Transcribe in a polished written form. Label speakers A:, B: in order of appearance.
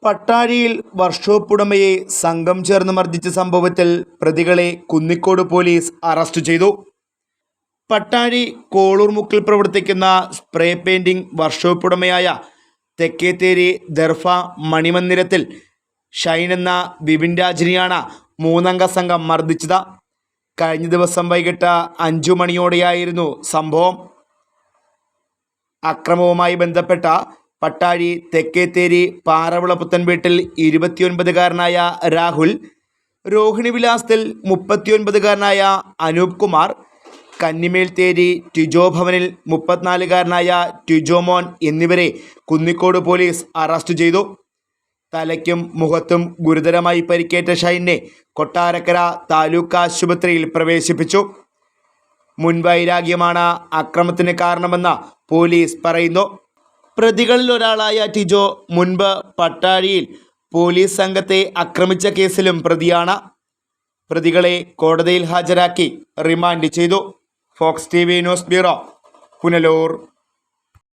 A: പട്ടാഴിയിൽ workshop ഉടമയെ സംഘം ചേർന്ന് മർദ്ദിച്ച സംഭവത്തിൽ പ്രതികളെ കുന്നിക്കോട് പോലീസ് അറസ്റ്റ് ചെയ്തു. പട്ടാഴി കോളൂർമുക്കിൽ പ്രവർത്തിക്കുന്ന സ്പ്രേ പെയിന്റിംഗ് വർക്ക്ഷോപ്പ് ഉടമയായ തെക്കേത്തേരി ദർഫ മണിമന്ദിരത്തിൽ ഷൈൻ എന്ന ബിബിൻ രാജിനെയാണ് മൂന്നംഗ സംഘം മർദ്ദിച്ചത്. കഴിഞ്ഞ ദിവസം വൈകിട്ട് 5 മണിയോടെയായിരുന്നു സംഭവം. അക്രമവുമായി ബന്ധപ്പെട്ട പട്ടാഴി തെക്കേത്തേരി പാറവിള പുത്തൻ വീട്ടിൽ 29-കാരനായ രാഹുൽ, രോഹിണി വിലാസത്തിൽ 39-കാരനായ അനൂപ് കുമാർ, കന്നിമേൽത്തേരി ടിജോ ഭവനിൽ 34-കാരനായ ടിജോ മോൻ എന്നിവരെ കുന്നിക്കോട് പോലീസ് അറസ്റ്റ് ചെയ്തു. തലയ്ക്കും മുഖത്തും ഗുരുതരമായി പരിക്കേറ്റ ഷൈനെ കൊട്ടാരക്കര താലൂക്ക് ആശുപത്രിയിൽ പ്രവേശിപ്പിച്ചു. മുൻവൈരാഗ്യമാണ് അക്രമത്തിന് കാരണമെന്ന് പോലീസ് പറയുന്നു. പ്രതികളിൽ ഒരാളായ ടിജോ മുൻപ് പട്ടാഴിയിൽ പോലീസ് സംഘത്തെ ആക്രമിച്ച കേസിലും പ്രതിയാണ്. പ്രതികളെ കോടതിയിൽ ഹാജരാക്കി റിമാൻഡ് ചെയ്തു. Fox TV news bureau, Punalur.